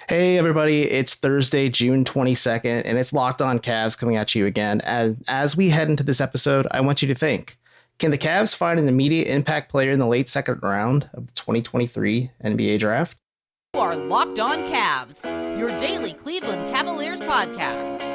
Hey everybody, it's Thursday, June 22nd, and it's Locked On Cavs coming at you again. As we head into this episode, I want you to think, can the Cavs find an immediate impact player in the late second round of the 2023 NBA draft? You are Locked On Cavs, your daily Cleveland Cavaliers podcast.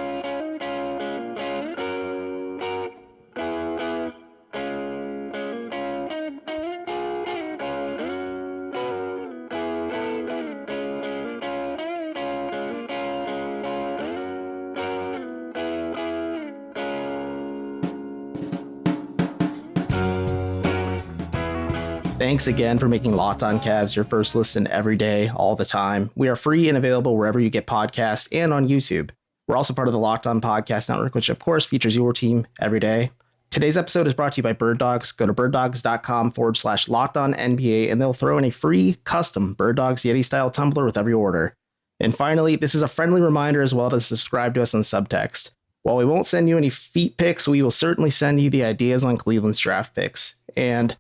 Thanks again for making Locked On Cavs your first listen every day, all the time. We are free and available wherever you get podcasts and on YouTube. We're also part of the Locked On Podcast Network, which of course features your team every day. Today's episode is brought to you by Birddogs. Go to birddogs.com/LockedOnNBA and they'll throw in a free custom Birddogs Yeti style tumbler with every order. And finally, this is a friendly reminder as well to subscribe to us on Subtext. While we won't send you any feet picks, we will certainly send you the ideas on Cleveland's draft picks. And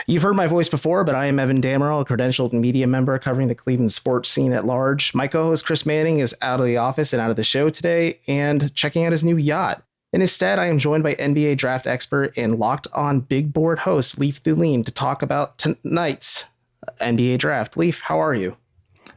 you've heard my voice before, but I am Evan Dammarell, a credentialed media member covering the Cleveland sports scene at large. My co-host Chris Manning is out of the office and out of the show today and checking out his new yacht. And instead, I am joined by NBA draft expert and Locked On Big Board host Leif Thulin to talk about tonight's NBA draft. Leif, how are you?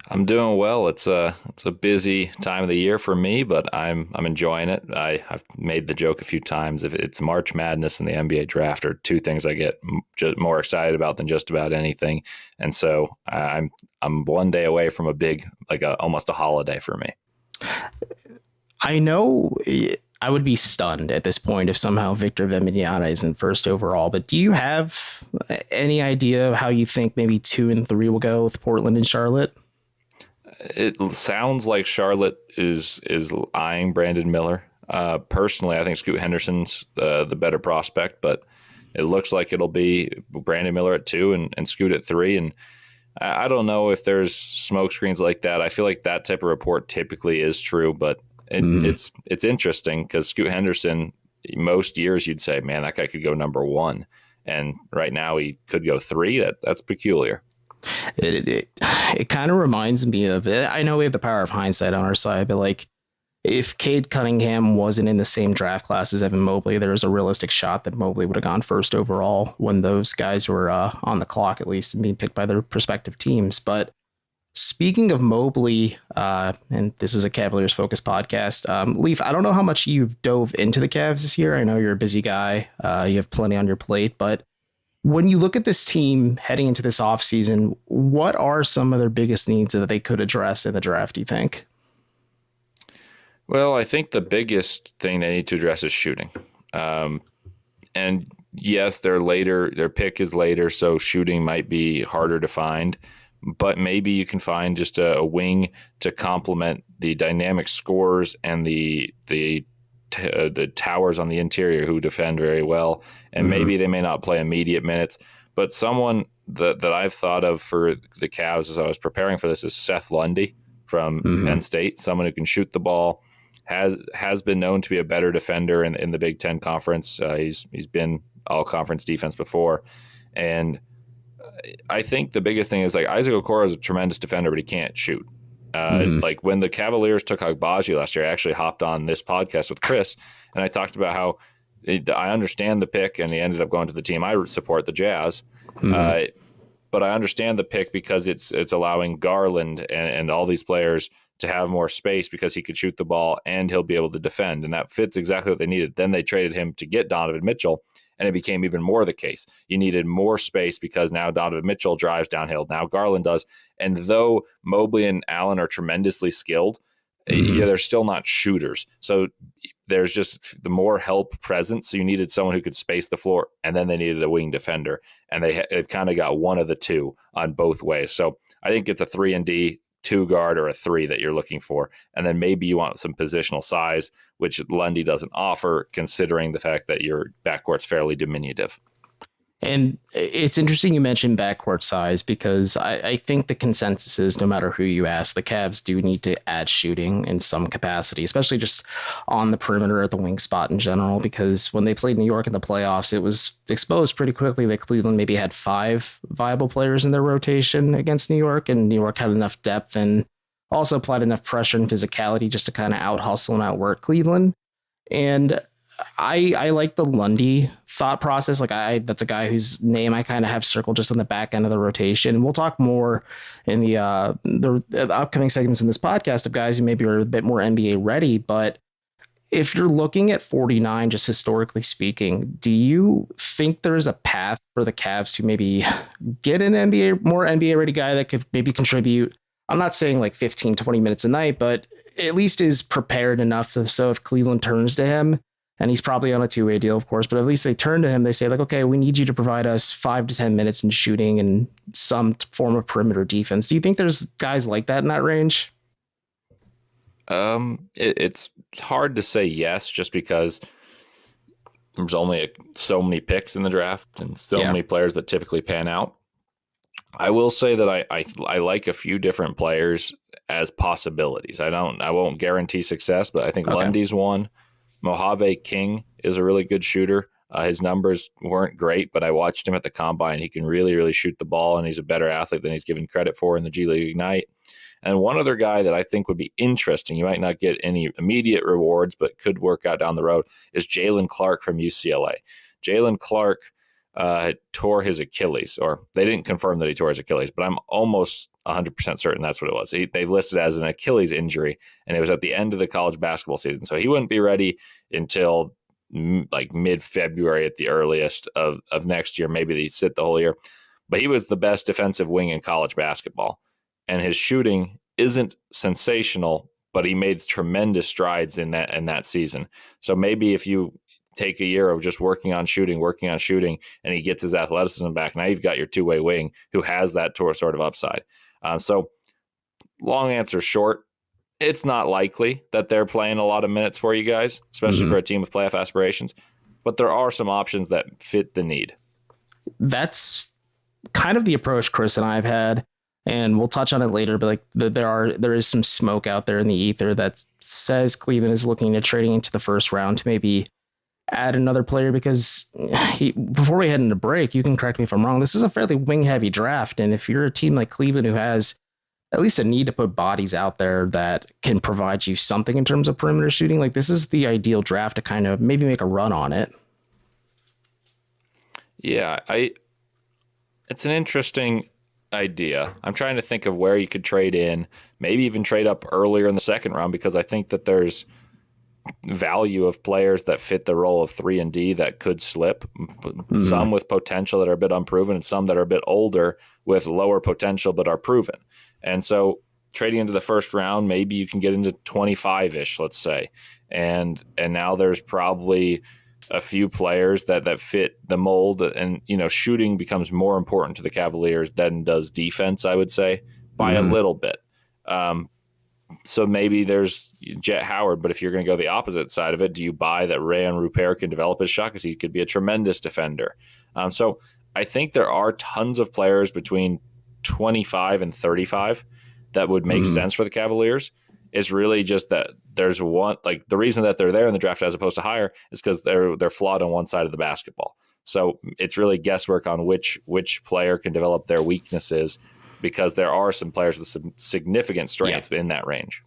I'm doing well. It's a busy time of the year for me, but I'm enjoying it. I've made the joke a few times. If it's March Madness and the NBA draft are two things I get just more excited about than just about anything, and so I'm one day away from a big almost a holiday for me. I know I would be stunned at this point if somehow Victor Wembanyama isn't first overall, but do you have any idea of how you think maybe 2 and 3 will go with Portland and Charlotte? It sounds like Charlotte is eyeing Brandon Miller. Personally, I think Scoot Henderson's the better prospect, but it looks like it'll be Brandon Miller at 2 and Scoot at 3. And I don't know if there's smoke screens like that. I feel like that type of report typically is true, but it's interesting because Scoot Henderson, most years you'd say, man, that guy could go number 1. And right now he could go 3. That's peculiar. It kind of reminds me of it. I know we have the power of hindsight on our side, but like if Cade Cunningham wasn't in the same draft class as Evan Mobley, there's a realistic shot that Mobley would have gone first overall when those guys were on the clock, at least, and being picked by their respective teams. But speaking of Mobley, and this is a Cavaliers focused podcast, Leif, I don't know how much you dove into the Cavs this year. I know you're a busy guy. You have plenty on your plate, but when you look at this team heading into this offseason, what are some of their biggest needs that they could address in the draft, do you think? Well, I think the biggest thing they need to address is shooting. And yes, their pick is later, so shooting might be harder to find. But maybe you can find just a wing to complement the dynamic scorers and the towers on the interior who defend very well, and maybe they may not play immediate minutes, but someone that I've thought of for the Cavs as I was preparing for this is Seth Lundy from Penn State, someone who can shoot the ball, has been known to be a better defender in the Big Ten Conference. He's been all conference defense before, and I think the biggest thing is like Isaac Okoro is a tremendous defender, but he can't shoot. Like when the Cavaliers took Agbaji last year, I actually hopped on this podcast with Chris and I talked about how I understand the pick and he ended up going to the team. I support the Jazz, but I understand the pick because it's allowing Garland and all these players to have more space because he could shoot the ball and he'll be able to defend. And that fits exactly what they needed. Then they traded him to get Donovan Mitchell. And it became even more the case. You needed more space because now Donovan Mitchell drives downhill. Now Garland does. And though Mobley and Allen are tremendously skilled, they're still not shooters. So there's just the more help present. So you needed someone who could space the floor. And then they needed a wing defender. And they've kind of got one of the two on both ways. So I think it's a 3-and-D, 2 guard, or a 3 that you're looking for. And then maybe you want some positional size, which Lundy doesn't offer, considering the fact that your backcourt's fairly diminutive. And it's interesting you mentioned backcourt size because I think the consensus is no matter who you ask, the Cavs do need to add shooting in some capacity, especially just on the perimeter at the wing spot in general, because when they played New York in the playoffs, it was exposed pretty quickly that Cleveland maybe had 5 viable players in their rotation against New York, and New York had enough depth and also applied enough pressure and physicality just to kind of out hustle and outwork Cleveland. And I like the Lundy thought process. Like that's a guy whose name I kind of have circled just on the back end of the rotation. We'll talk more in the upcoming segments in this podcast of guys who maybe are a bit more NBA ready. But if you're looking at 49, just historically speaking, do you think there's a path for the Cavs to maybe get an more NBA ready guy that could maybe contribute? I'm not saying like 15, 20 minutes a night, but at least is prepared enough so if Cleveland turns to him, and he's probably on a two-way deal, of course, but at least they turn to him. They say like, okay, we need you to provide us 5 to 10 minutes in shooting and some form of perimeter defense. Do you think there's guys like that in that range? It's hard to say yes, just because there's only so many picks in the draft and so many players that typically pan out. I will say that I like a few different players as possibilities. I won't guarantee success, but I think Lundy's one. Mojave King is a really good shooter. His numbers weren't great, but I watched him at the combine. He can really, really shoot the ball, and he's a better athlete than he's given credit for in the G League Ignite. And one other guy that I think would be interesting, you might not get any immediate rewards, but could work out down the road, is Jalen Clark from UCLA. Jalen Clark tore his Achilles, or they didn't confirm that he tore his Achilles, but I'm almost 100% certain that's what it was. They've listed it as an Achilles injury, and it was at the end of the college basketball season. So he wouldn't be ready until like mid-February at the earliest of next year. Maybe they sit the whole year. But he was the best defensive wing in college basketball, and his shooting isn't sensational, but he made tremendous strides in that season. So maybe if you take a year of just working on shooting, and he gets his athleticism back, now you've got your two-way wing who has that sort of upside. So long answer short, it's not likely that they're playing a lot of minutes for you guys, especially for a team with playoff aspirations, but there are some options that fit the need. That's kind of the approach Chris and I have had, and we'll touch on it later, but like there is some smoke out there in the ether that says Cleveland is looking at trading into the first round to maybe add another player, because before we head into break, you can correct me if I'm wrong, this is a fairly wing heavy draft. And if you're a team like Cleveland who has at least a need to put bodies out there that can provide you something in terms of perimeter shooting, like this is the ideal draft to kind of maybe make a run on it. Yeah, it's an interesting idea. I'm trying to think of where you could trade in, maybe even trade up earlier in the second round, because I think that there's value of players that fit the role of 3 and D that could slip, some with potential that are a bit unproven, and some that are a bit older with lower potential but are proven. And so trading into the first round, maybe you can get into 25-ish, let's say. And now there's probably a few players that fit the mold, and shooting becomes more important to the Cavaliers than does defense, I would say, by a little bit. So maybe there's Jet Howard, but if you're going to go the opposite side of it, do you buy that Rayan Rupert can develop his shot, because he could be a tremendous defender? So I think there are tons of players between 25 and 35 that would make sense for the Cavaliers. It's really just that there's one, like the reason that they're there in the draft as opposed to higher is because they're flawed on one side of the basketball. So it's really guesswork on which player can develop their weaknesses, because there are some players with some significant strengths in that range.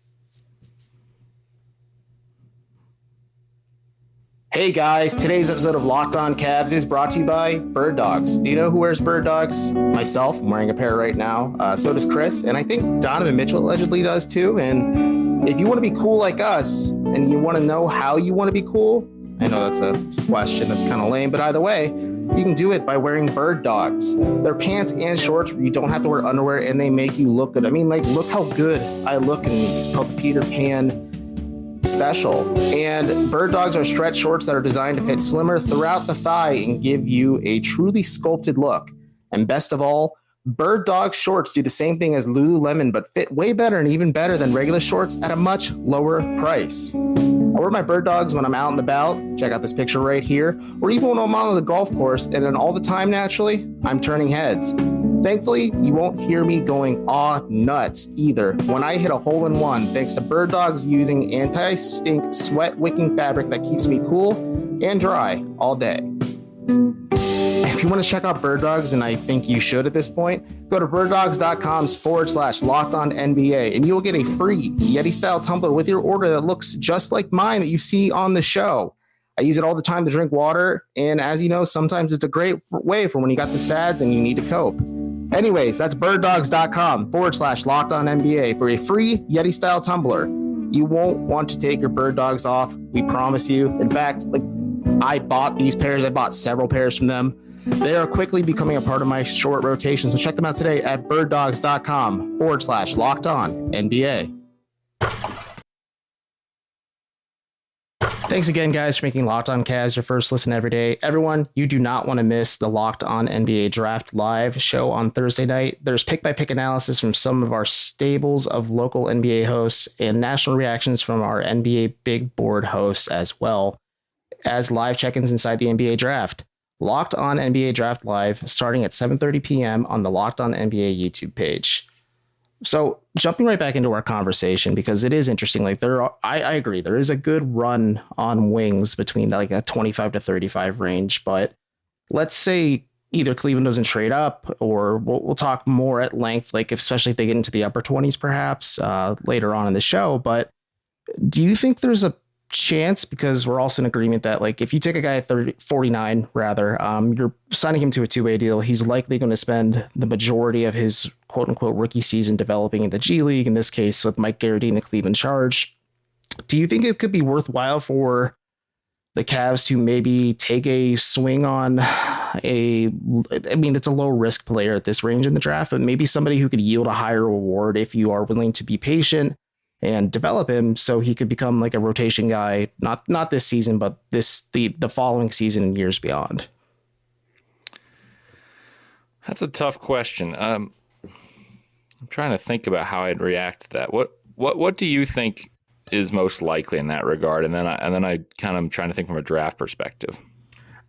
Hey guys, today's episode of Locked On Cavs is brought to you by Birddogs. Do you know who wears Birddogs? Myself, I'm wearing a pair right now. So does Chris, and I think Donovan Mitchell allegedly does too. And if you want to be cool like us, and you want to know how you want to be cool, I know it's a question that's kind of lame, but either way, you can do it by wearing Birddogs. They're pants and shorts where you don't have to wear underwear, and they make you look good. I mean, like, look how good I look in these. It's called the Peter Pan Special. And Birddogs are stretch shorts that are designed to fit slimmer throughout the thigh and give you a truly sculpted look. And best of all, Birddogs shorts do the same thing as Lululemon, but fit way better and even better than regular shorts at a much lower price. I wear my Birddogs when I'm out and about. Check out this picture right here. Or even when I'm on the golf course, and then all the time, naturally, I'm turning heads. Thankfully, you won't hear me going aw nuts either when I hit a hole-in-one, thanks to Birddogs using anti-stink sweat-wicking fabric that keeps me cool and dry all day. if you want to check out Birddogs, and I think you should at this point, go to birddogs.com/lockedonnba, and you'll get a free Yeti-style tumbler with your order that looks just like mine that you see on the show. I use it all the time to drink water, and as you know, sometimes it's a great way for when you got the SADs and you need to cope. Anyways, that's birddogs.com/lockedonnba for a free Yeti-style tumbler. You won't want to take your Birddogs off, we promise you. In fact, I bought these pairs. I bought several pairs from them. They are quickly becoming a part of my short rotation, so check them out today at birddogs.com/lockedonnba. Thanks again, guys, for making Locked On Cavs your first listen every day. Everyone, you do not want to miss the Locked On NBA Draft Live show on Thursday night. There's pick-by-pick analysis from some of our stables of local NBA hosts and national reactions from our NBA Big Board hosts, as well as live check-ins inside the NBA Draft. Locked On NBA Draft Live starting at 7:30 p.m. on the Locked On NBA YouTube page. So jumping right back into our conversation, because it is interesting. I agree, there is a good run on wings between like a 25 to 35 range, but let's say either Cleveland doesn't trade up, or we'll talk more at length, especially if they get into the upper 20s, perhaps later on in the show. But do you think there's a chance, because we're also in agreement that if you take a guy at 49 rather, you're signing him to a two-way deal, he's likely going to spend the majority of his quote-unquote rookie season developing in the G League, in this case with Mike Garrity and the Cleveland Charge. Do you think it could be worthwhile for the Cavs to maybe take a swing on it's a low risk player at this range in the draft, but maybe somebody who could yield a higher reward if you are willing to be patient and develop him, so he could become a rotation guy, not this season, but the following season and years beyond? That's a tough question. I'm trying to think about how I'd react to that. What do you think is most likely in that regard? And then I kind of trying to think from a draft perspective.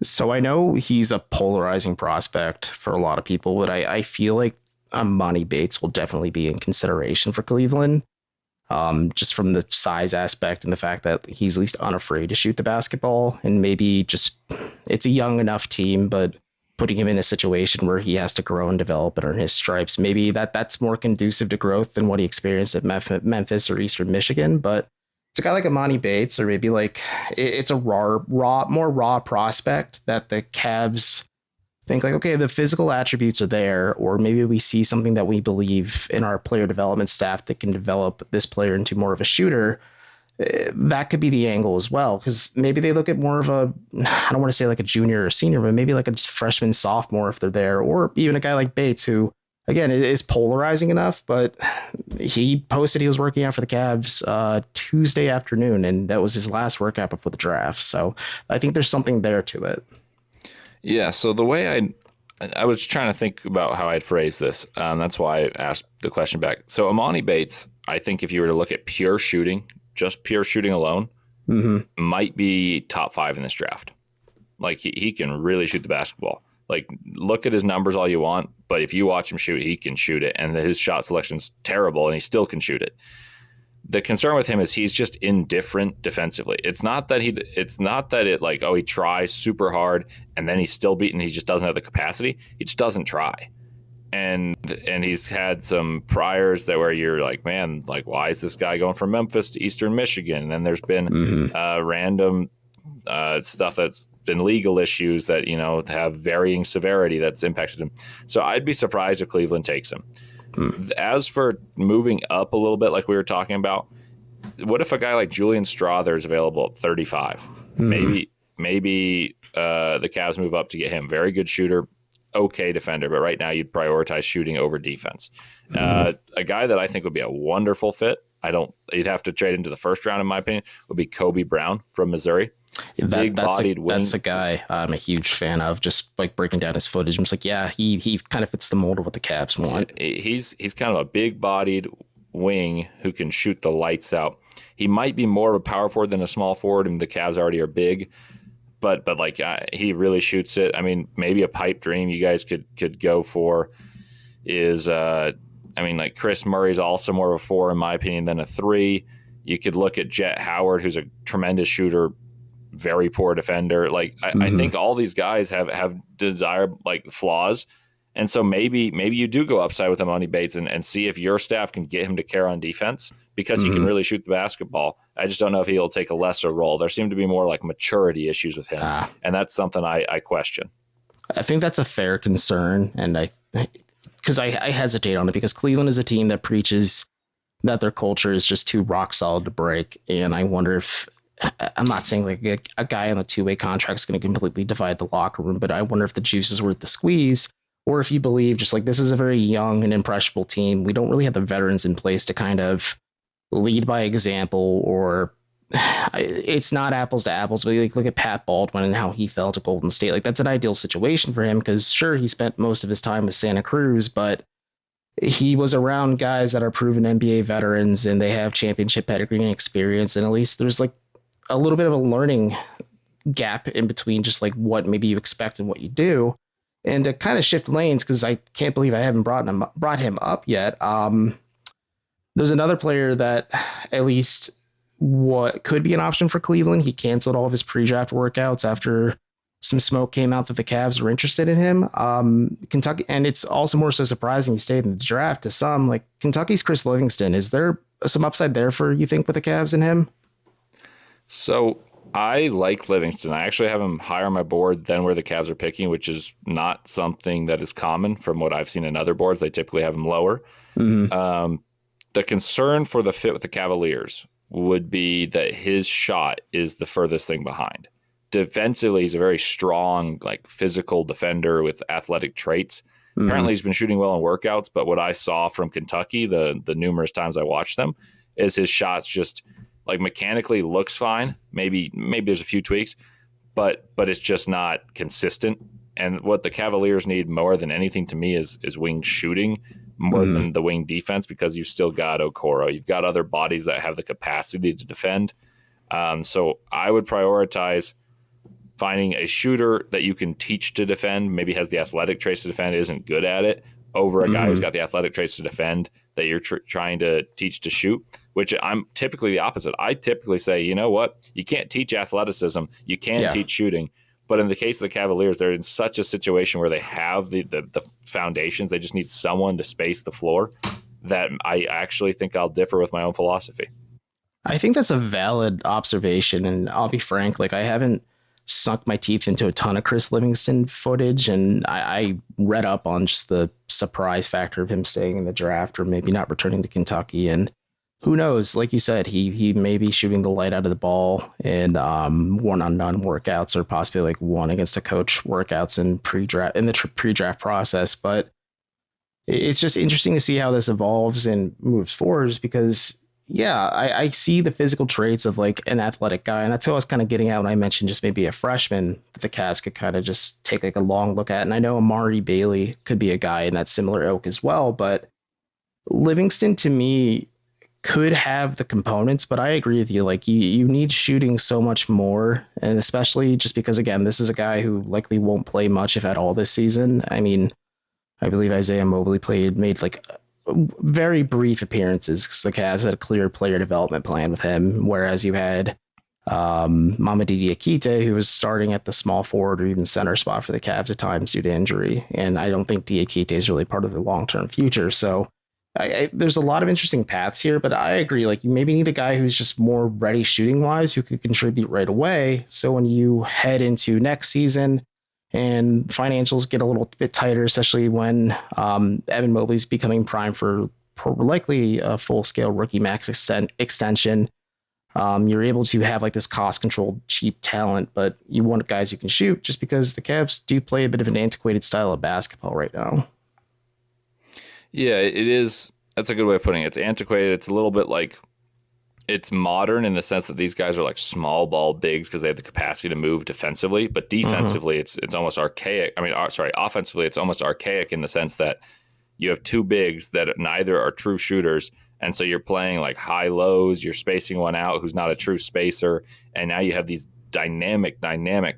So I know he's a polarizing prospect for a lot of people, but I feel like Imani Bates will definitely be in consideration for Cleveland. Just from the size aspect and the fact that he's at least unafraid to shoot the basketball, and maybe just it's a young enough team, but putting him in a situation where he has to grow and develop and earn his stripes, maybe that's more conducive to growth than what he experienced at Memphis or Eastern Michigan. But it's a guy like Imani Bates, or maybe it's a more raw prospect that the Cavs think okay, the physical attributes are there, or maybe we see something that we believe in our player development staff that can develop this player into more of a shooter. That could be the angle as well, because maybe they look at more of I don't want to say a junior or senior, but maybe a freshman, sophomore if they're there, or even a guy like Bates, who again is polarizing enough, but he posted he was working out for the Cavs Tuesday afternoon, and that was his last workout before the draft. So I think there's something there to it. Yeah, so the way I was trying to think about how I'd phrase this. That's why I asked the question back. So Imani Bates, I think if you were to look at pure shooting, just pure shooting alone, might be top 5 in this draft. He can really shoot the basketball. Look at his numbers all you want, but if you watch him shoot, he can shoot it, and his shot selection's terrible, and he still can shoot it. The concern with him is he's just indifferent defensively. It's not that he tries super hard and then he's still beaten. He just doesn't have the capacity. He just doesn't try. And he's had some priors where you're man, why is this guy going from Memphis to Eastern Michigan? And then there's been random stuff that's been legal issues that, have varying severity that's impacted him. So I'd be surprised if Cleveland takes him. As for moving up a little bit, like we were talking about, what if a guy like Julian Strawther is available at 35? Maybe the Cavs move up to get him. Very good shooter, okay defender, but right now you'd prioritize shooting over defense. A guy that I think would be a wonderful fit, you'd have to trade into the first round in my opinion, would be Kobe Brown from Missouri. That's a guy I'm a huge fan of, just breaking down his footage. I'm just he kind of fits the mold of what the Cavs want. He's kind of a big-bodied wing who can shoot the lights out. He might be more of a power forward than a small forward, and the Cavs already are big, but he really shoots it. I mean, maybe a pipe dream you guys could go for is Chris Murray's also more of a 4 in my opinion than a 3. You could look at Jet Howard, who's a tremendous shooter, very poor defender. Like I think all these guys have desired like flaws. And so maybe you do go upside with Imani Bates and see if your staff can get him to care on defense because he can really shoot the basketball. I just don't know if he'll take a lesser role. There seem to be more like maturity issues with him. And that's something I question. I think that's a fair concern. And because I hesitate on it because Cleveland is a team that preaches that their culture is just too rock solid to break. And I wonder if, I'm not saying like a guy on a two-way contract is going to completely divide the locker room, but I wonder if the juice is worth the squeeze. Or if you believe just like this is a very young and impressionable team, we don't really have the veterans in place to kind of lead by example, or it's not apples to apples. But like look at Pat Baldwin and how he fell to Golden State. Like that's an ideal situation for him because sure, he spent most of his time with Santa Cruz, but he was around guys that are proven NBA veterans and they have championship pedigree and experience. And at least there's like a little bit of a learning gap in between just like what maybe you expect and what you do. And to kind of shift lanes, because I can't believe I haven't brought him up yet. There's another player that at least what could be an option for Cleveland. He canceled all of his pre-draft workouts after some smoke came out that the Cavs were interested in him. Kentucky, and it's also more so surprising he stayed in the draft to some. Like Kentucky's Chris Livingston. Is there some upside there for you think with the Cavs and him? So I like Livingston. I actually have him higher on my board than where the Cavs are picking, which is not something that is common from what I've seen in other boards. They typically have him lower. The concern for the fit with the Cavaliers would be that his shot is the furthest thing behind. Defensively, he's a very strong, like physical defender with athletic traits. Apparently, he's been shooting well in workouts, but what I saw from Kentucky, the numerous times I watched them, is his shots just like mechanically looks fine. Maybe there's a few tweaks, but it's just not consistent. And what the Cavaliers need more than anything to me is wing shooting more than the wing defense, because you've still got Okoro. You've got other bodies that have the capacity to defend. So I would prioritize finding a shooter that you can teach to defend, maybe has the athletic traits to defend, isn't good at it, over a guy who's got the athletic traits to defend that you're trying to teach to shoot, which I'm typically the opposite. I typically say, you know what? You can't teach athleticism. You can teach shooting. But in the case of the Cavaliers, they're in such a situation where they have the foundations. They just need someone to space the floor that I actually think I'll differ with my own philosophy. I think that's a valid observation. And I'll be frank, like I haven't sunk my teeth into a ton of Chris Livingston footage. And I read up on just the surprise factor of him staying in the draft or maybe not returning to Kentucky. And who knows? Like you said, he may be shooting the light out of the ball in one-on-one workouts or possibly like one against a coach workouts in the pre-draft process. But it's just interesting to see how this evolves and moves forward because, yeah, I see the physical traits of like an athletic guy. And that's what I was kind of getting at when I mentioned just maybe a freshman that the Cavs could kind of just take like a long look at. And I know Amari Bailey could be a guy in that similar ilk as well. But Livingston, to me, could have the components, but I agree with you. Like you need shooting so much more. And especially just because, again, this is a guy who likely won't play much, if at all, this season. I mean, I believe Isaiah Mobley made like very brief appearances because the Cavs had a clear player development plan with him. Whereas you had Mamadi Diakite, who was starting at the small forward or even center spot for the Cavs at times due to injury. And I don't think Diakite is really part of the long-term future. So there's a lot of interesting paths here, but I agree. Like you maybe need a guy who's just more ready shooting wise, who could contribute right away. So when you head into next season and financials get a little bit tighter, especially when Evan Mobley's becoming prime for likely a full scale rookie max extension, you're able to have like this cost controlled cheap talent, but you want guys who can shoot just because the Cavs do play a bit of an antiquated style of basketball right now. Yeah, it is. That's a good way of putting it. It's antiquated. It's a little bit like it's modern in the sense that these guys are like small ball bigs because they have the capacity to move defensively, but defensively it's almost archaic. I mean, offensively it's almost archaic in the sense that you have two bigs that neither are true shooters, and so you're playing like high lows. You're spacing one out who's not a true spacer, and now you have these dynamic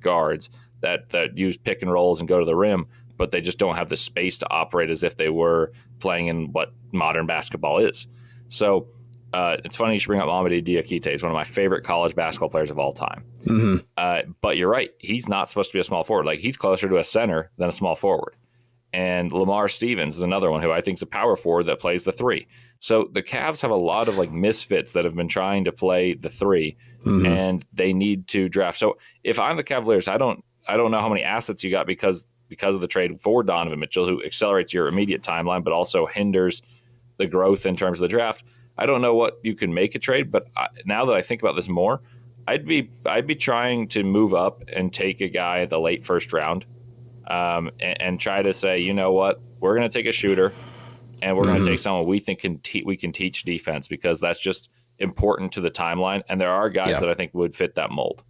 guards that use pick and rolls and go to the rim, but they just don't have the space to operate as if they were playing in what modern basketball is. So It's funny you should bring up Imani Bates. He's one of my favorite college basketball players of all time. Mm-hmm. But you're right. He's not supposed to be a small forward. Like, he's closer to a center than a small forward. And Lamar Stevens is another one who I think is a power forward that plays the 3. So the Cavs have a lot of like misfits that have been trying to play the 3, and they need to draft. So if I'm the Cavaliers, I don't know how many assets you got because of the trade for Donovan Mitchell, who accelerates your immediate timeline, but also hinders the growth in terms of the draft. I don't know what you can make a trade, but now that I think about this more, I'd be trying to move up and take a guy at the late first round, and try to say, you know what, we're going to take a shooter, and we're going to take someone we think we can teach defense, because that's just important to the timeline. And there are guys that I think would fit that mold.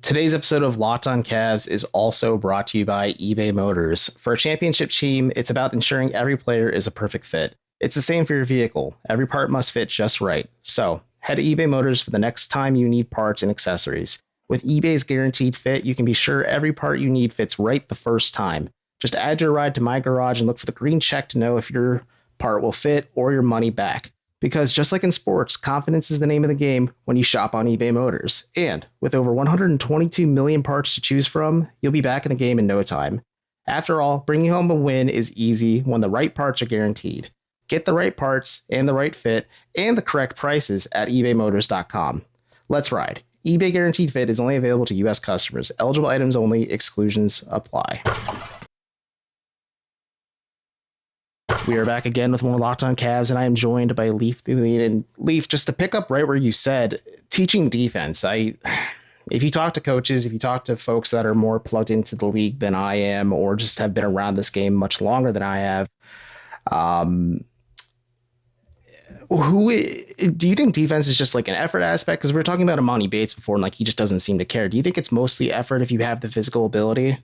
Today's episode of Locked On Cavs is also brought to you by eBay Motors. For a championship team, it's about ensuring every player is a perfect fit. It's the same for your vehicle. Every part must fit just right. So head to eBay Motors for the next time you need parts and accessories. With eBay's guaranteed fit, you can be sure every part you need fits right the first time. Just add your ride to My Garage and look for the green check to know if your part will fit or your money back. Because just like in sports, confidence is the name of the game when you shop on eBay Motors. And with over 122 million parts to choose from, you'll be back in the game in no time. After all, bringing home a win is easy when the right parts are guaranteed. Get the right parts and the right fit and the correct prices at ebaymotors.com. Let's ride. eBay Guaranteed Fit is only available to U.S. customers. Eligible items only. Exclusions apply. We are back again with more Locked On Cavs, and I am joined by Leif Thulin. And Leif, just to pick up right where you said, teaching defense. If you talk to coaches, if you talk to folks that are more plugged into the league than I am, or just have been around this game much longer than I have, who do you think defense is just like an effort aspect? Because we were talking about Imani Bates before, and like he just doesn't seem to care. Do you think it's mostly effort if you have the physical ability?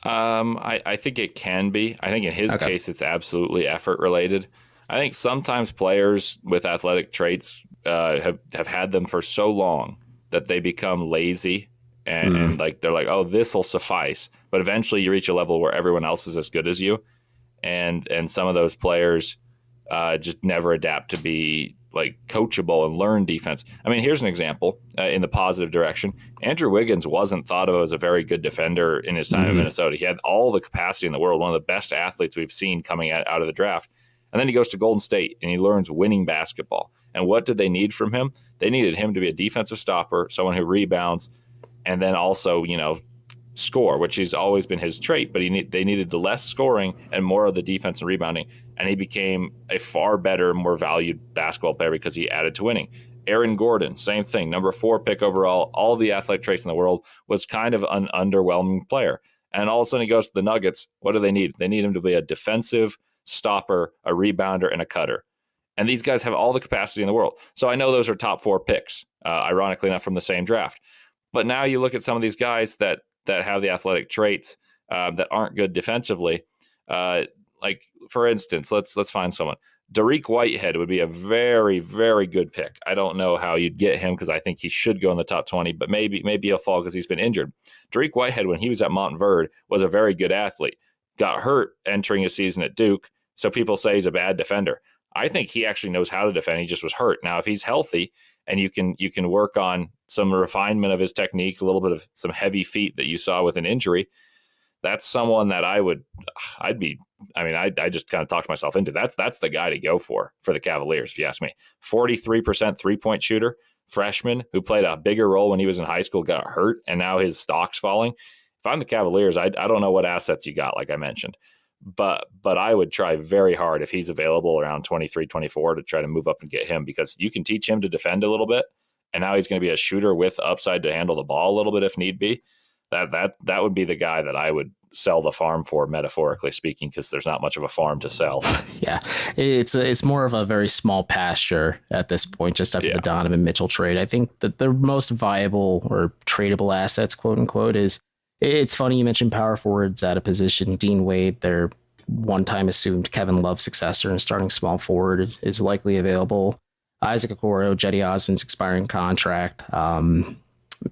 I think it can be. I think in his case, it's absolutely effort related. I think sometimes players with athletic traits have had them for so long that they become lazy and like they're like, oh, this will suffice. But eventually you reach a level where everyone else is as good as you. And some of those players just never adapt to be like coachable and learn defense. I mean, here's an example in the positive direction. Andrew Wiggins wasn't thought of as a very good defender in his time in Minnesota. He had all the capacity in the world, one of the best athletes we've seen coming out of the draft. And then he goes to Golden State and he learns winning basketball. And what did they need from him? They needed him to be a defensive stopper, someone who rebounds, and then also, score, which has always been his trait, but they needed the less scoring and more of the defense and rebounding. And he became a far better, more valued basketball player because he added to winning. Aaron Gordon, same thing, number 4 pick overall, all the athletic traits in the world, was kind of an underwhelming player. And all of a sudden he goes to the Nuggets. What do they need? They need him to be a defensive stopper, a rebounder, and a cutter. And these guys have all the capacity in the world. So I know those are top 4 picks, ironically enough, from the same draft. But now you look at some of these guys that have the athletic traits that aren't good defensively. Like, for instance, let's find someone. Dariq Whitehead would be a very, very good pick. I don't know how you'd get him because I think he should go in the top 20, but maybe he'll fall because he's been injured. Dariq Whitehead, when he was at Montverde, was a very good athlete. Got hurt entering a season at Duke, so people say he's a bad defender. I think he actually knows how to defend. He just was hurt. Now, if he's healthy and you can work on some refinement of his technique, a little bit of some heavy feet that you saw with an injury, that's someone that I just kind of talked myself into. That's the guy to go for the Cavaliers, if you ask me. 43% three-point shooter, freshman who played a bigger role when he was in high school, got hurt, and now his stock's falling. If I'm the Cavaliers, I don't know what assets you got, like I mentioned. But I would try very hard if he's available around 23, 24 to try to move up and get him, because you can teach him to defend a little bit, and now he's going to be a shooter with upside to handle the ball a little bit if need be. That would be the guy that I would sell the farm for, metaphorically speaking, because there's not much of a farm to sell. Yeah, it's more of a very small pasture at this point, just after the Donovan Mitchell trade. I think that the most viable or tradable assets, quote unquote, is, it's funny you mentioned power forwards at a position. Dean Wade, their one-time assumed Kevin Love successor and starting small forward, is likely available. Isaac Okoro, Jetty Osman's expiring contract.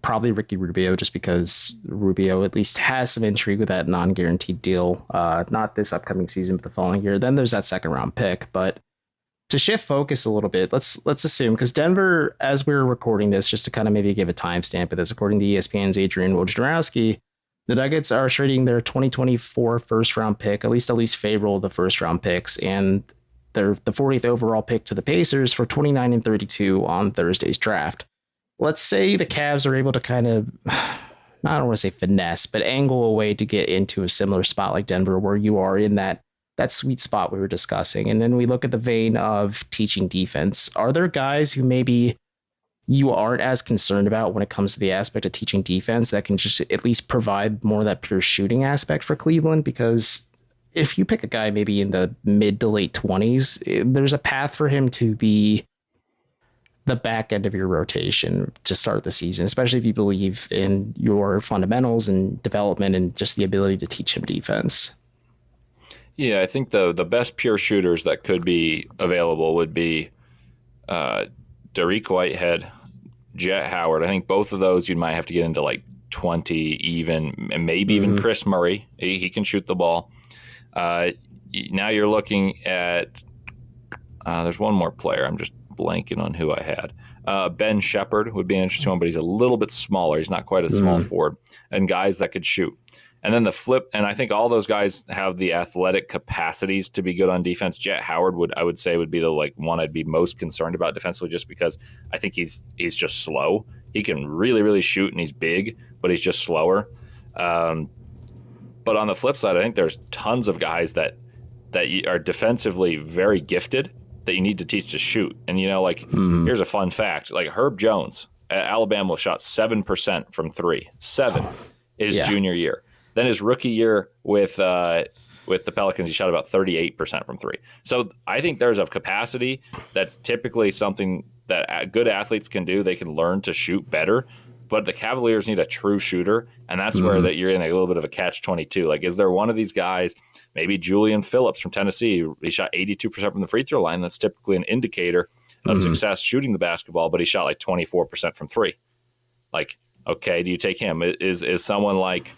Probably Ricky Rubio, just because Rubio at least has some intrigue with that non-guaranteed deal. Not this upcoming season, but the following year. Then there's that second round pick. But to shift focus a little bit, let's assume, because Denver, as we're recording this, just to kind of maybe give a timestamp of this, according to ESPN's Adrian Wojnarowski, the Nuggets are trading their 2024 first round pick, at least favorable the first round picks, and the 40th overall pick to the Pacers for 29 and 32 on Thursday's draft. Let's say the Cavs are able to kind of, I don't want to say finesse, but angle a way to get into a similar spot like Denver, where you are in that sweet spot we were discussing. And then we look at the vein of teaching defense. Are there guys who maybe you aren't as concerned about when it comes to the aspect of teaching defense that can just at least provide more of that pure shooting aspect for Cleveland? Because if you pick a guy maybe in the mid to late 20s, there's a path for him to be the back end of your rotation to start the season, especially if you believe in your fundamentals and development and just the ability to teach him defense. Yeah, I think the best pure shooters that could be available would be Dariq Whitehead, Jet Howard. I think both of those you might have to get into like 20 even, and maybe even Chris Murray. He can shoot the ball. Now you're looking at there's one more player. I'm just blanking on who I had. Ben Shepherd would be an interesting one, but he's a little bit smaller. He's not quite a small forward. And guys that could shoot. And then the flip, and I think all those guys have the athletic capacities to be good on defense. Jet Howard would be the one I'd be most concerned about defensively, just because I think he's just slow. He can really, really shoot, and he's big, but he's just slower. But on the flip side, I think there's tons of guys that are defensively very gifted that you need to teach to shoot. And here's a fun fact: like Herb Jones at Alabama shot 7% from three. 7 his junior year. Then his rookie year with the Pelicans, he shot about 38% from three. So I think there's a capacity that's typically something that good athletes can do. They can learn to shoot better, but the Cavaliers need a true shooter, and that's where that you're in a little bit of a catch-22. Like, is there one of these guys, maybe Julian Phillips from Tennessee, he shot 82% from the free throw line. That's typically an indicator of success shooting the basketball, but he shot like 24% from three. Like, okay, do you take him? Is someone like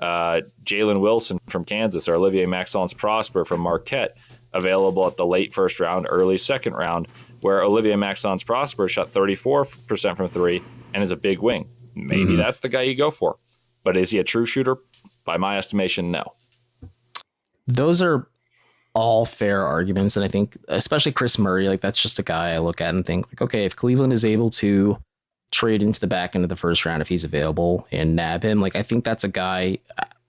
Jalen Wilson from Kansas or Olivier Maxence-Prosper from Marquette available at the late first round, early second round, where Olivier Maxence-Prosper shot 34% from three and is a big wing? Maybe that's the guy you go for. But is he a true shooter? By my estimation, no. Those are all fair arguments. And I think especially Chris Murray, like that's just a guy I look at and think like, okay, if Cleveland is able to trade into the back end of the first round if he's available and nab him, like I think that's a guy.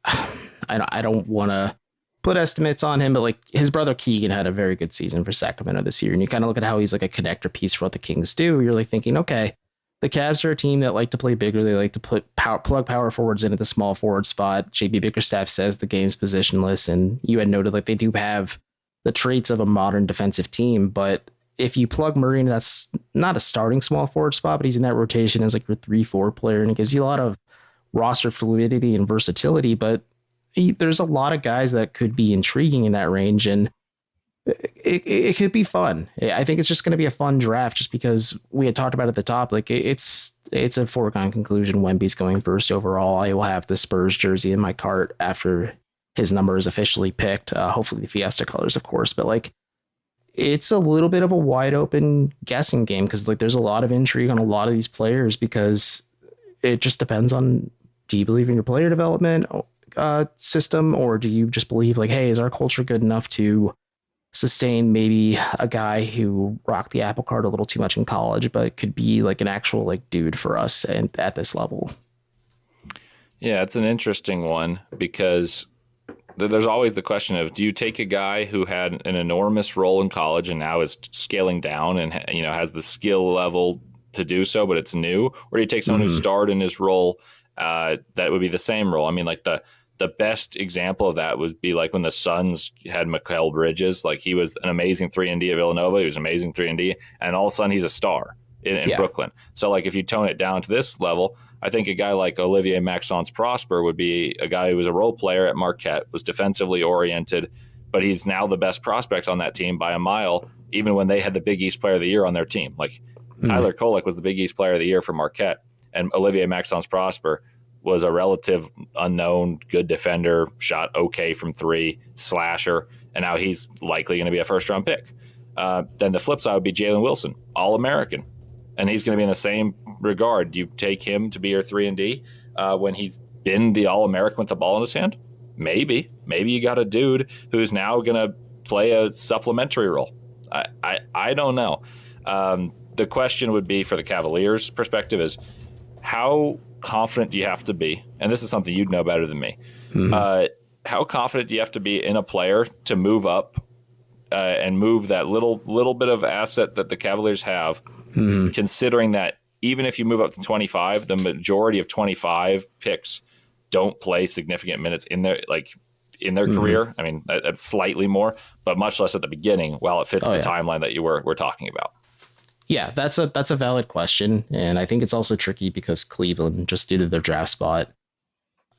I don't want to put estimates on him, but like his brother Keegan had a very good season for Sacramento this year, and you kind of look at how he's like a connector piece for what the Kings do. You're like thinking, okay, the Cavs are a team that like to play bigger. They like to plug power forwards in at the small forward spot. JB Bickerstaff says the game's positionless, and you had noted like they do have the traits of a modern defensive team, but if you plug Murray in, that's not a starting small forward spot, but he's in that rotation as like your 3-4 player, and it gives you a lot of roster fluidity and versatility. But there's a lot of guys that could be intriguing in that range, and it could be fun. I think it's just going to be a fun draft, just because we had talked about at the top, like it's a foregone conclusion Wemby's going first overall. I will have the Spurs jersey in my cart after his number is officially picked. Hopefully the Fiesta colors, of course, but like, it's a little bit of a wide open guessing game, because like there's a lot of intrigue on a lot of these players, because it just depends on, do you believe in your player development system, or do you just believe like, hey, is our culture good enough to sustain maybe a guy who rocked the apple cart a little too much in college, but could be like an actual like dude for us and at this level? Yeah, it's an interesting one, because there's always the question of, do you take a guy who had an enormous role in college and now is scaling down and has the skill level to do so, but it's new, or do you take someone who starred in his role that would be the same role? I mean, like the best example of that would be like when the Suns had Mikal Bridges. Like, he was an amazing 3-and-D of Villanova. He was an amazing 3-and-D, and all of a sudden he's a star in Brooklyn. So like, if you tone it down to this level, I think a guy like Olivier Maxence-Prosper would be a guy who was a role player at Marquette, was defensively oriented, but he's now the best prospect on that team by a mile, even when they had the Big East Player of the Year on their team. Like, Tyler Kolek was the Big East Player of the Year for Marquette, and Olivier Maxence Prosper was a relative unknown, good defender, shot okay from three, slasher, and now he's likely going to be a first-round pick. Then the flip side would be Jalen Wilson, All-American, and he's going to be in the same regard. Do you take him to be your 3-and-D when he's been the All-American with the ball in his hand? Maybe you got a dude who's now going to play a supplementary role. I don't know. The question would be, for the Cavaliers' perspective, is how confident do you have to be? And this is something you'd know better than me. How confident do you have to be in a player to move up and move that little bit of asset that the Cavaliers have, considering that even if you move up to 25, the majority of 25 picks don't play significant minutes in their career. I mean, slightly more, but much less at the beginning, while it fits the timeline that we're talking about. Yeah, that's a valid question. And I think it's also tricky because Cleveland, just due to their draft spot,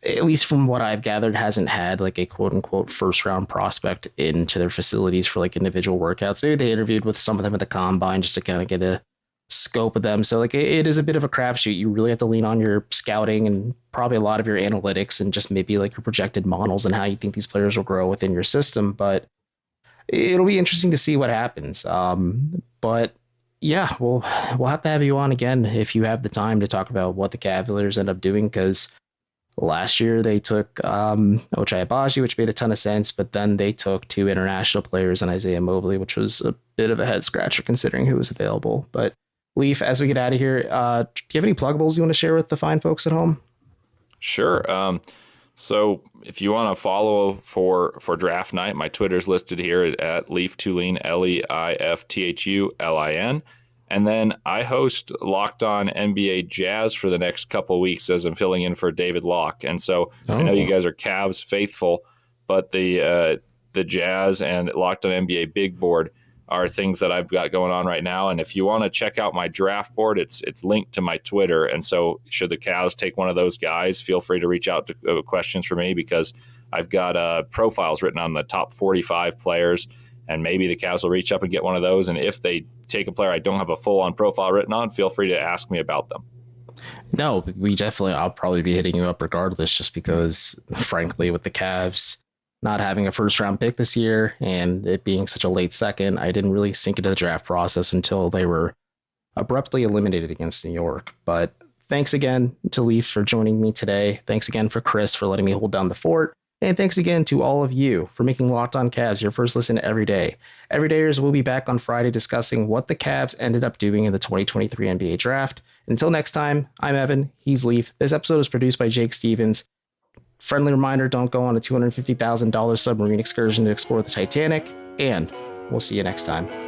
at least from what I've gathered, hasn't had like a quote unquote first round prospect into their facilities for like individual workouts. Maybe they interviewed with some of them at the combine just to kind of get a scope of them. So like it is a bit of a crapshoot. You really have to lean on your scouting and probably a lot of your analytics and just maybe like your projected models and how you think these players will grow within your system. But it'll be interesting to see what happens. But yeah, we'll have to have you on again if you have the time to talk about what the Cavaliers end up doing, because last year they took Ochai Agbaji, which made a ton of sense, but then they took two international players and Isaiah Mobley, which was a bit of a head scratcher considering who was available. But Leif, as we get out of here, do you have any pluggables you want to share with the fine folks at home? Sure. So if you want to follow for draft night, my Twitter's listed here at Leif Thulin, LeifThulin. And then I host Locked On NBA Jazz for the next couple of weeks as I'm filling in for David Locke. And so I know you guys are Cavs faithful, but the Jazz and Locked On NBA Big Board are things that I've got going on right now. And if you want to check out my draft board, it's linked to my Twitter. And so should the Cavs take one of those guys, feel free to reach out to questions for me, because I've got profiles written on the top 45 players, and maybe the Cavs will reach up and get one of those. And if they take a player I don't have a full-on profile written on, feel free to ask me about them. No, I'll probably be hitting you up regardless, just because, frankly, with the Cavs not having a first round pick this year and it being such a late second, I didn't really sink into the draft process until they were abruptly eliminated against New York. But thanks again to Leif for joining me today. Thanks again for Chris for letting me hold down the fort. And thanks again to all of you for making Locked On Cavs your first listen every day. Everydayers will be back on Friday discussing what the Cavs ended up doing in the 2023 NBA Draft. Until next time, I'm Evan. He's Leif. This episode was produced by Jake Stevens. Friendly reminder, don't go on a $250,000 submarine excursion to explore the Titanic, and we'll see you next time.